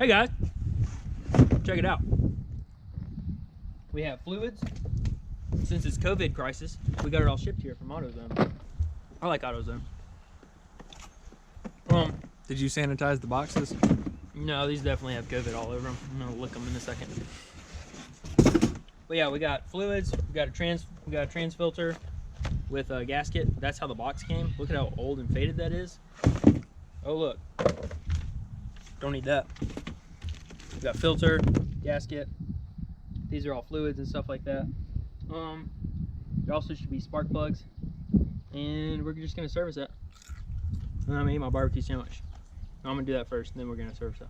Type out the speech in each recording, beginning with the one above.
Hey guys, check it out. We have fluids. Since it's COVID crisis, we got it all shipped here from AutoZone. I like AutoZone. Did you sanitize the boxes? No, these definitely have COVID all over them. I'm gonna lick them in a second. But yeah, we got fluids. We got a trans filter with a gasket. That's how the box came. Look at how old and faded that is. Oh look, don't need that. We got filter, gasket. These are all fluids and stuff like that. There also should be spark plugs, and we're just gonna service that. And I'm gonna eat my barbecue sandwich. I'm gonna do that first, and then we're gonna service that.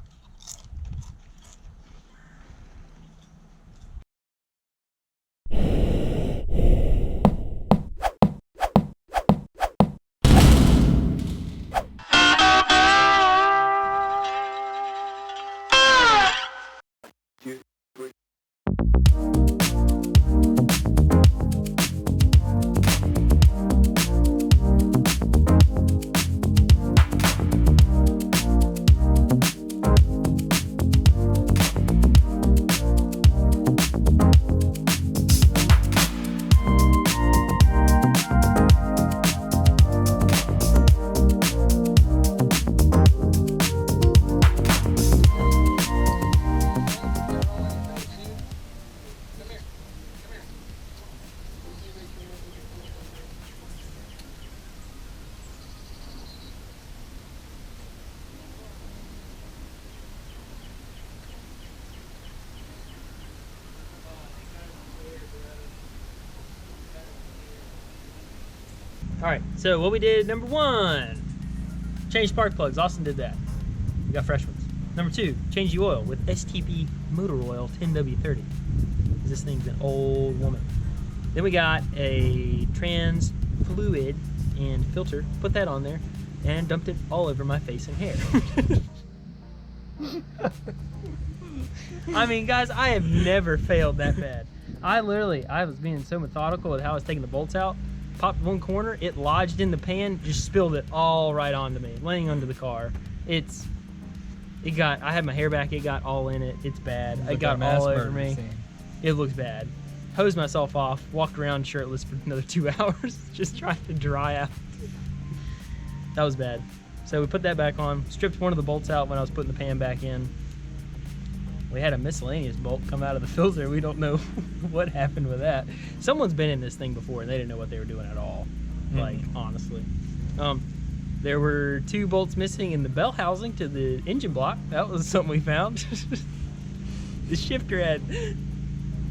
All right, so what we did, number 1, change spark plugs. Austin did that. We got fresh ones. Number 2, change the oil with STP motor oil 10W30. This thing's an old woman. Then we got a trans fluid and filter, put that on there, and dumped it all over my face and hair. I mean, guys, I have never failed that bad. I was being so methodical with how I was taking the bolts out. Popped one corner, it lodged in the pan, just spilled it all right onto me, laying under the car. I had my hair back, it got all in it. It's bad. It got all over me. It looks bad. Hosed myself off, walked around shirtless for another 2 hours, just trying to dry out. That was bad. So we put that back on, stripped one of the bolts out when I was putting the pan back in. We had a miscellaneous bolt come out of the filter. We don't know what happened with that. Someone's been in this thing before and they didn't know what they were doing at all. Like, honestly. There were 2 bolts missing in the bell housing to the engine block. That was something we found. The shifter had,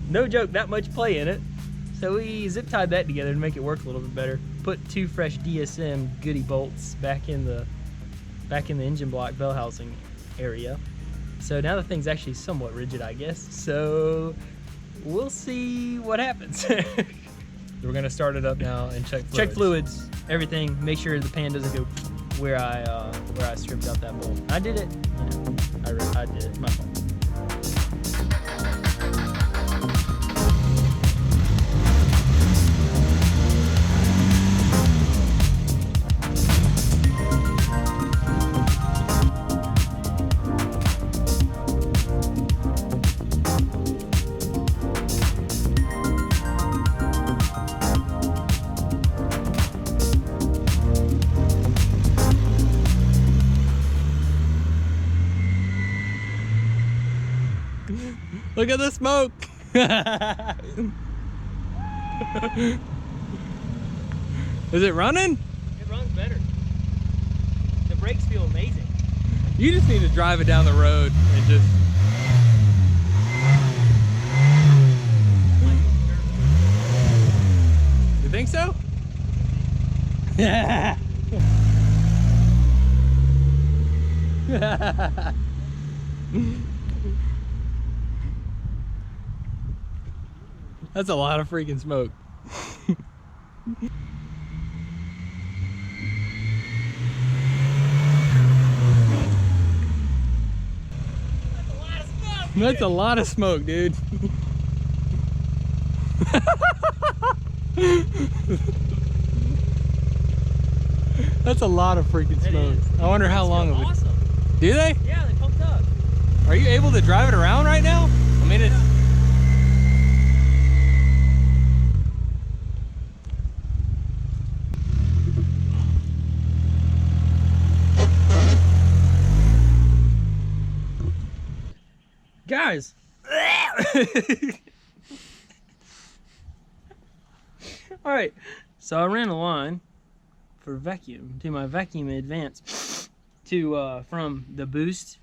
no joke, that much play in it. So we zip tied that together to make it work a little bit better. Put 2 fresh DSM goody bolts back in the engine block bell housing area. So now the thing's actually somewhat rigid, I guess. So we'll see what happens. We're gonna start it up now and check fluids. Check fluids, everything. Make sure the pan doesn't go where I stripped out that bolt. I did it. I did it. It's my fault. Look at the smoke! Is it running? It runs better. The brakes feel amazing. You just need to drive it down the road and just... You think so? Yeah. That's a lot of freaking smoke. That's a lot of smoke, dude. That's a lot of freaking smoke. I wonder how long it was. Awesome. Do they? Yeah, they pumped up. Are you able to drive it around right now? I mean, it's... Guys. All right. So I ran a line for vacuum to my vacuum advance to from the boost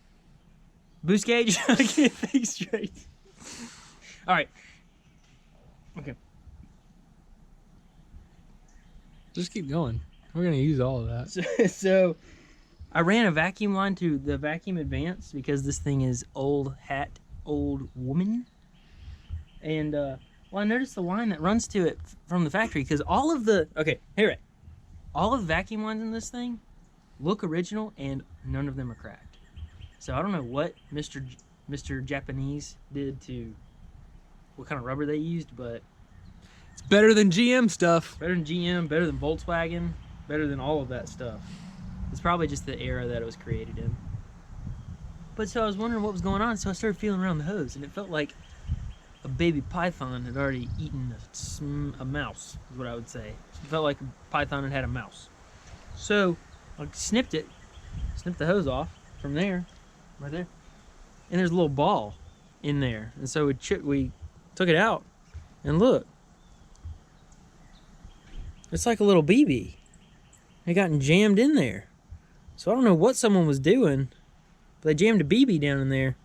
gauge. I can't think straight. All right. Okay. Just keep going. We're gonna use all of that. So I ran a vacuum line to the vacuum advance because this thing is old woman. And well, I noticed the line that runs to it from the factory because all of the all of the vacuum lines in this thing look original and none of them are cracked. So I don't know what Mr. Japanese did to what kind of rubber they used, but It's better than GM stuff. better than GM, better than Volkswagen, better than all of that stuff. It's probably just the era that it was created in. But so I was wondering what was going on, so I started feeling around the hose, and it felt like a baby python had already eaten a mouse, is what I would say. It felt like a python had a mouse. So I snipped the hose off from there, right there, and there's a little ball in there. And so we took it out, and look, it's like a little BB. It got jammed in there. So I don't know what someone was doing, but they jammed a BB down in there.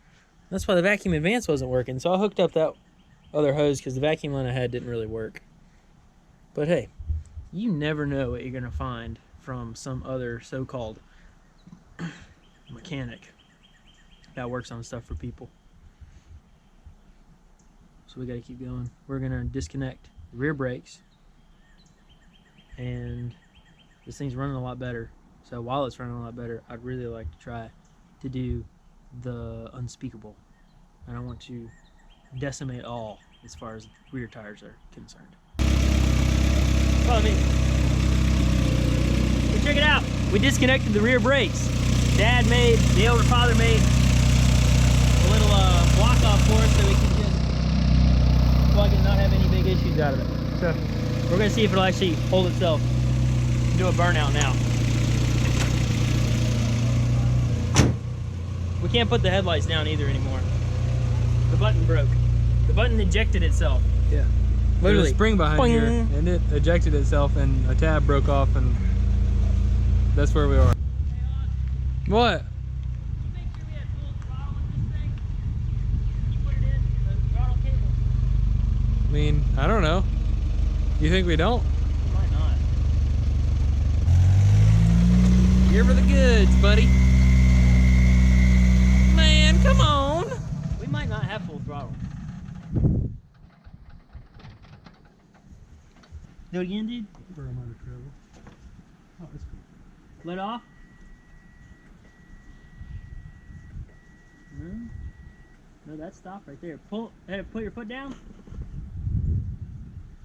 That's why the vacuum advance wasn't working. So I hooked up that other hose because the vacuum line I had didn't really work. But hey, you never know what you're gonna find from some other so-called mechanic that works on stuff for people. So we gotta keep going. We're gonna disconnect the rear brakes, and this thing's running a lot better. So while it's running a lot better, I'd really like to try to do the unspeakable. And I want to decimate all as far as rear tires are concerned. Follow me. So check it out. We disconnected the rear brakes. The older father made a little block off for us so we can just plug it and not have any big issues out of it. So we're gonna see if it'll actually hold itself. Do a burnout now. We can't put the headlights down either anymore. The button broke. The button ejected itself. Yeah. Literally. There's a spring behind Boing. here, and it ejected itself, and a tab broke off, and that's where we are. What? Make sure we had full throttle in this thing. Put it in the throttle cable. I mean, I don't know. You think we don't? Might not. Here for the goods, buddy. Man, come on. We might not have full throttle. Do it again, dude. Let off. No, that's stop right there. Put your foot down.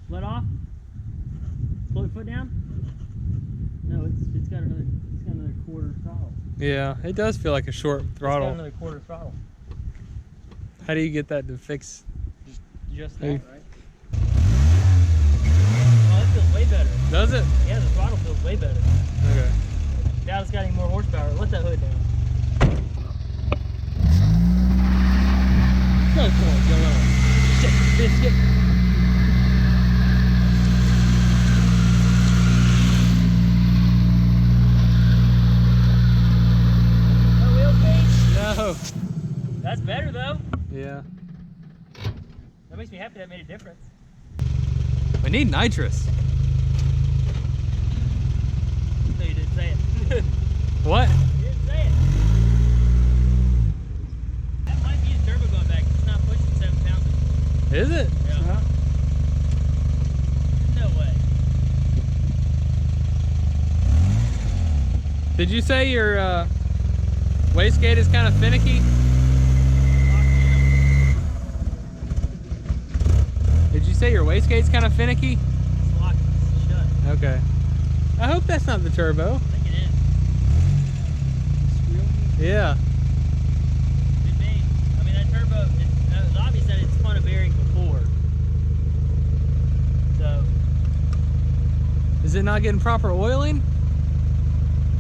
Let off. Pull your foot down. No, it's got another quarter throttle. Yeah, it does feel like a short It's got throttle. another quarter throttle. How do you get that to fix? Just that, Hey. right? Oh, it feels way better. Does it? Yeah, the throttle feels way better. Okay. Now it's got any more horsepower. Let that hood down. Go for it, go on. Shit, biscuit. No wheel cage. No. That's better though. Yeah. That makes me happy that made a difference. We need nitrous. No, you didn't say it. What? You didn't say it. That might be a turbo going back. It's not pushing 7 pounds. Is it? Yeah. No way. Did you say your wastegate is kind of finicky? Did you say your wastegate's kind of finicky? It's locked. It's shut. Okay. I hope that's not the turbo. I think it is. Yeah. It may. Is it not getting proper oiling?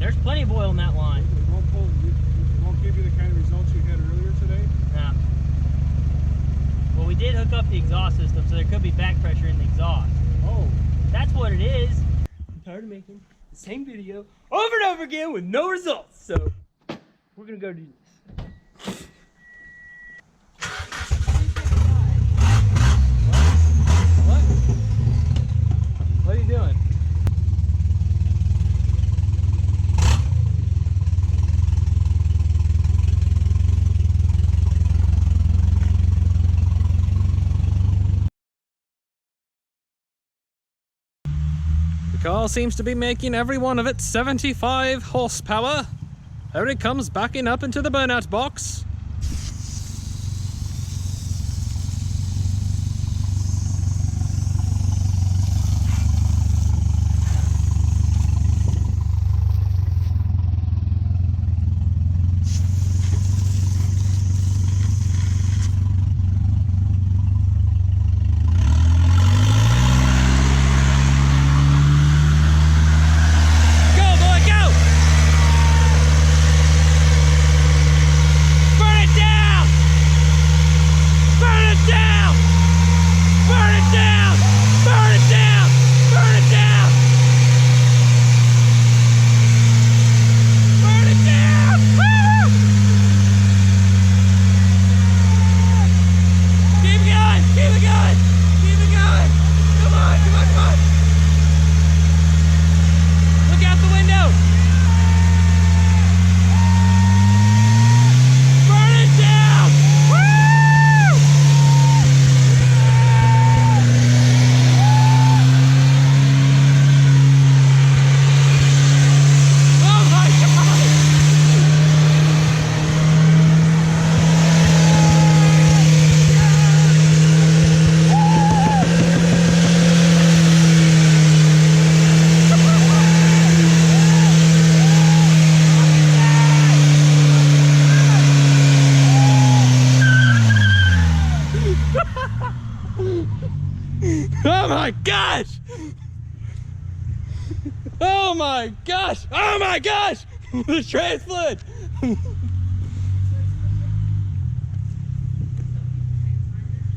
There's plenty of oil in that line. It won't give you the kind of results you had earlier today? Yeah. Well, we did hook up the exhaust system, so there could be back pressure in the exhaust. Oh. That's what it is. I'm tired of making the same video over and over again with no results. So we're gonna go do this. What? What are you doing? The car seems to be making every one of its 75 horsepower. There it comes backing up into the burnout box. Oh my gosh! Oh my gosh! Oh my gosh! There's trans fluid!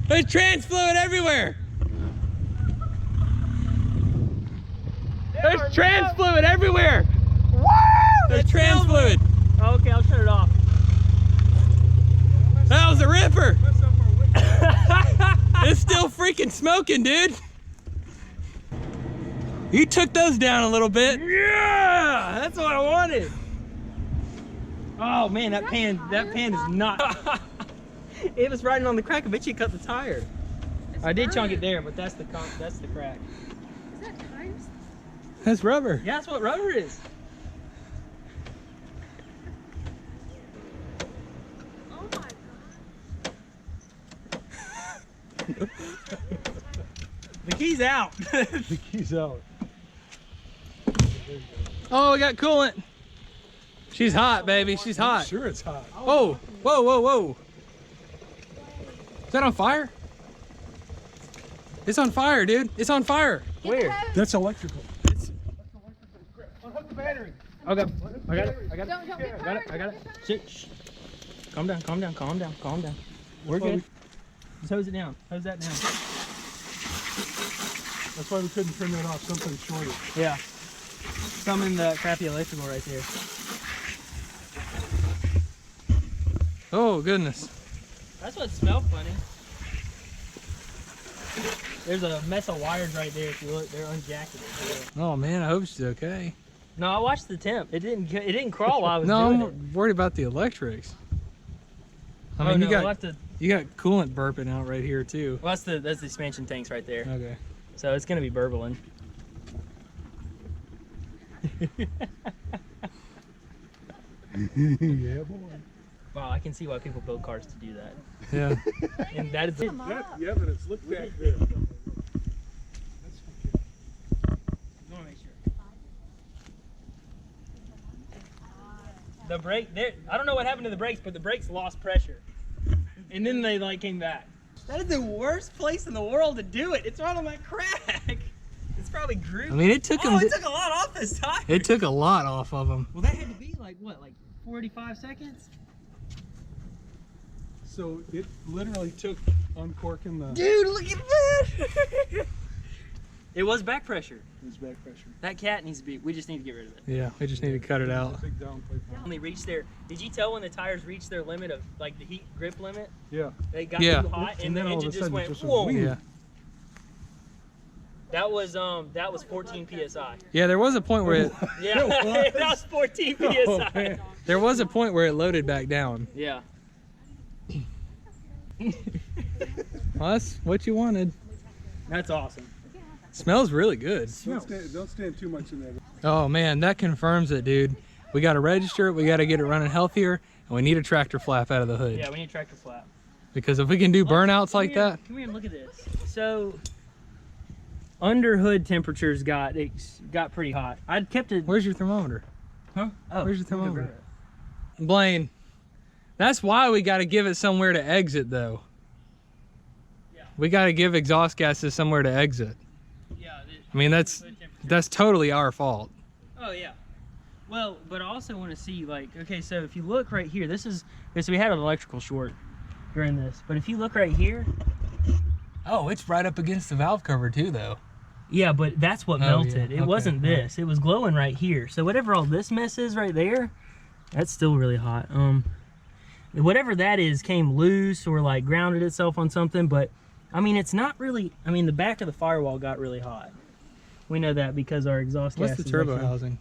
There's trans fluid everywhere! There's trans fluid everywhere! Woo! There's trans fluid! Oh, okay, I'll shut it off. That was a ripper! It's still freaking smoking, dude! You took those down a little bit. Yeah! That's what I wanted! Oh man, that pan is not... It was riding on the crack. I bet you cut the tire. I did chunk it there, but that's the crack. Is that tires? That's rubber. Yeah, that's what rubber is. Oh my god. The key's out. The key's out. Oh, we got coolant. She's hot, baby. She's hot. Sure it's hot. Oh, whoa, whoa, whoa. Is that on fire? It's on fire, dude. It's on fire. Where? That's electrical. Unhook the battery. Okay. I got it. I got it. Don't get I got it. I got it. Shh. Calm down. Calm down. Calm down. Calm down. We're good. Just hose it down. Hose that down. That's why we couldn't turn that off. Something shorted. Yeah. Some in the crappy electrical right there. Oh, goodness. That's what smelled funny. There's a mess of wires right there. If you look, they're unjacketed. Oh, man, I hope she's okay. No, I watched the temp. It didn't crawl while I was No, doing it. I'm worried about the electrics. I Oh, mean, no, you got we'll have to, you got coolant burping out right here too. well, that's the expansion tanks right there. Okay. So it's gonna be burbling. Yeah, boy. Wow, I can see why people build cars to do that. Yeah. And that is Yeah, but it's look back there. You wanna make sure. The brake, I don't know what happened to the brakes, but the brakes lost pressure. And then they like came back. That is the worst place in the world to do it. It's right on that crack. It's probably grew. I mean, it took him. Oh, it took a lot off this tire. It took a lot off of him. Well, that had to be like what, like 45 seconds? So it literally took uncorking the Dude, look at that! It was back pressure. his back pressure. That cat needs to be. We just need to get rid of it. Yeah, we just need to cut it out. Big down plate. Only reached their. Did you tell when the tires reached their limit of like the heat grip limit? Yeah. They got Yeah. too hot, and then the all of engine a just sudden it went. just Whoa! went Yeah. That was 14 psi. Yeah, there was a point where it, Yeah, that was 14 psi. Oh, man. there was a point where it loaded back down. Yeah. Well, that's what you wanted. That's awesome. Smells really good. Don't stand too much in there. Oh man, that confirms it, dude. We got to register it. We got to get it running healthier, and we need a tractor flap out of the hood. Yeah, we need a tractor flap. Because if we can do burnouts Come like here, that, Come here and look at this. So, under hood temperatures got pretty hot. I'd kept it. where's your thermometer? Huh? Oh, Where's your thermometer? Blaine, that's why we got to give it somewhere to exit, though. Yeah. We got to give exhaust gases somewhere to exit. Yeah. I mean, that's totally our fault. Oh yeah. Well, but I also want to see like, okay, so if you look right here, this is we had an electrical short during this, but if you look right here, Oh, it's right up against the valve cover too, though. yeah, but that's what Oh, melted. yeah. It Okay, wasn't right. this. It was glowing right here. So whatever all this mess is right there, that's still really hot. Whatever that is came loose or like grounded itself on something, but I mean, it's not really. I mean, the back of the firewall got really hot. We know that because our exhaust gas. What's the is turbo actually- housing?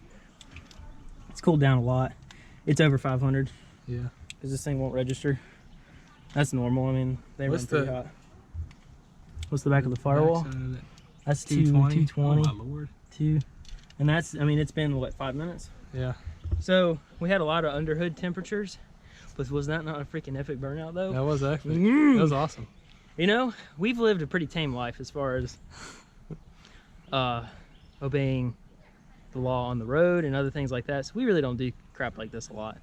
It's cooled down a lot. It's over 500 Yeah. because this thing won't register. That's normal. I mean, they What's run pretty the- hot. What's the back of the firewall? Backside of it. That's 220. 220. Oh my lord. 2. And that's, I mean, it's been, what, 5 minutes? Yeah. So we had a lot of underhood temperatures. But was that not a freaking epic burnout, though? That was actually. Mm. That was awesome. You know, we've lived a pretty tame life as far as obeying the law on the road and other things like that. So we really don't do crap like this a lot.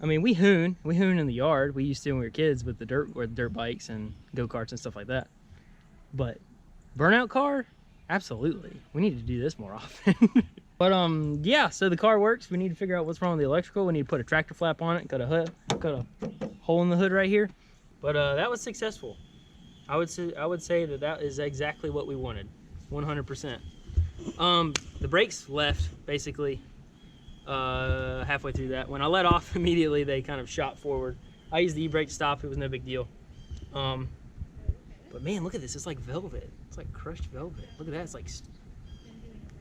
I mean, we hoon in the yard. We used to when we were kids with the dirt bikes and go-karts and stuff like that. But burnout car, absolutely. We need to do this more often. But yeah, so the car works. We need to figure out what's wrong with the electrical. We need to put a tractor flap on it, cut a hole in the hood right here. But that was successful. I would say that is exactly what we wanted, 100%. The brakes left basically halfway through that. When I let off immediately, they kind of shot forward. I used the e-brake to stop. It was no big deal. But man, look at this. It's like velvet. It's like crushed velvet. Look at that. It's like,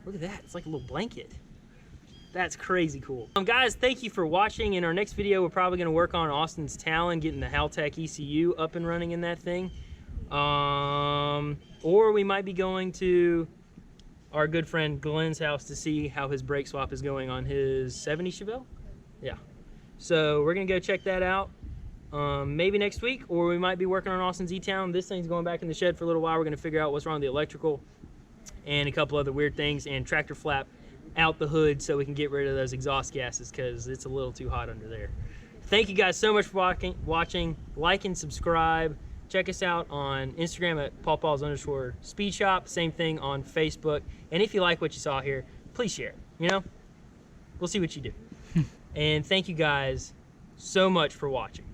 look at that. It's like a little blanket. That's crazy cool. Guys, thank you for watching. In our next video, we're probably going to work on Austin's Talon, getting the Haltech ECU up and running in that thing. Or we might be going to our good friend Glenn's house to see how his brake swap is going on his 70 Chevelle. Yeah. So we're going to go check that out. Maybe next week, or we might be working on Austin's E-Town. This thing's going back in the shed for a little while. We're going to figure out what's wrong with the electrical and a couple other weird things, and tractor flap out the hood so we can get rid of those exhaust gases because it's a little too hot under there. Thank you guys so much for watching. Like and subscribe. Check us out on Instagram at pawpaws_speed shop. Same thing on Facebook. And if you like what you saw here, please share it. You know, we'll see what you do. And thank you guys so much for watching.